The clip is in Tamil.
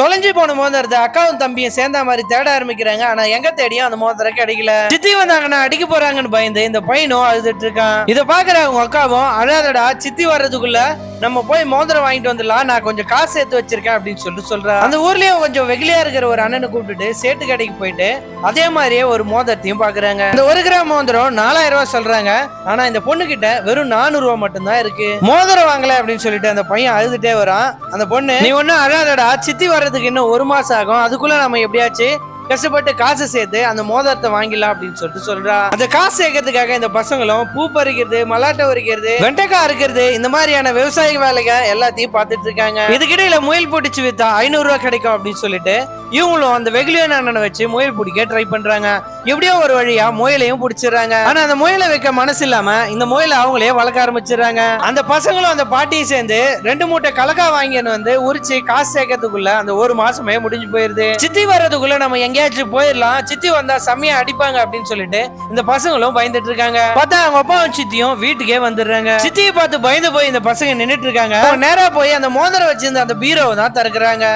தொலைஞ்சு போன மோதிரத்தை அக்காவும் தம்பியும் சேர்ந்த மாதிரி தேட ஆரம்பிக்கிறாங்க. ஆனா எங்க தேடியும் அந்த மோதிரம் கிடைக்கல. சித்தி வந்தாங்கன்னா அடிக்க போறாங்கன்னு பயந்து இந்த பையனும் அழுதுட்டு இருக்கான். இதை பாக்குற அவங்க அக்காவும், அழாதடா, சித்தி வர்றதுக்குள்ள நம்ம போய் மோதிரம் வாங்கிட்டு வந்துடலாம், நான் கொஞ்சம் காசு சேர்த்து வச்சிருக்கேன் அப்படின்னு சொல்றா. அந்த ஊர்லயும் கொஞ்சம் வெகுளியா இருக்கிற ஒரு அண்ணனை கூப்பிட்டுட்டு சேட்டு கடைக்கு போயிட்டு அதே மாதிரியே ஒரு மோதிரத்தையும் பாக்குறாங்க. இந்த 1 கிராம் மோதிரம் 4000 ரூபாய் சொல்றாங்க. ஆனா இந்த பொண்ணு கிட்ட வெறும் 400 ரூபாய் மட்டும்தான் இருக்கு. மோதிரம் வாங்கல அப்படின்னு சொல்லிட்டு அந்த பையன் அழுதுட்டே வரான். அந்த பொண்ணு, நீ ஒன்னும் அழாதடா, சித்தி வர்றதுக்கு இன்னும் 1 மாசம் ஆகும், அதுக்குள்ள நம்ம எப்படியாச்சு கஷ்டப்பட்டு காசு சேர்த்து அந்த மோதிரத்தை வாங்கிடலாம் அப்படின்னு சொல்றா. அந்த காசு சேர்க்கறதுக்காக இந்த பசங்களும் பூ பறிக்கிறது, மலாட்டை உரிக்கிறது, வெண்டைக்காய் அறுக்கிறது, இந்த மாதிரியான விவசாய வேலைகள் எல்லாத்தையும் பார்த்துட்டு இருக்காங்க. இதுக்கிடையில முயல் பிடிச்சு வித்தா 500 ரூபாய் கிடைக்கும் அப்படின்னு சொல்லிட்டு இவங்களும் அந்த வெகுலியான அண்ணனை வச்சு முயல் பிடிக்க ட்ரை பண்றாங்க. எப்படியோ ஒரு வழியா முயலையும் பிடிச்சிடறாங்க. ஆனா அந்த முயலை வைக்க மனசு இல்லாம இந்த முயலை அவங்களே வளர்க்க ஆரம்பிச்சிடறாங்க. அந்த பசங்களும் அந்த பாட்டியும் சேர்ந்து 2 மூட்டை கலக்கா வாங்கின்னு வந்து உரிச்சு காசு சேர்க்கறதுக்குள்ள அந்த 1 மாசமே முடிஞ்சு போயிருது. சித்தி வர்றதுக்குள்ள நம்ம எங்கேயாச்சும் போயிடலாம், சித்தி வந்தா செம்மையா அடிப்பாங்க அப்படின்னு சொல்லிட்டு இந்த பசங்களும் பயந்துட்டு இருக்காங்க. பார்த்தா அவங்க அப்பாவும் சித்தியும் வீட்டுக்கே வந்துடுறாங்க. சித்தியை பார்த்து பயந்து போய் இந்த பசங்க நின்னுட்டு இருக்காங்க. நேரா போய் அந்த மோதிரம் வச்சிருந்த அந்த பீரோவை தான் திறக்கிறாங்க.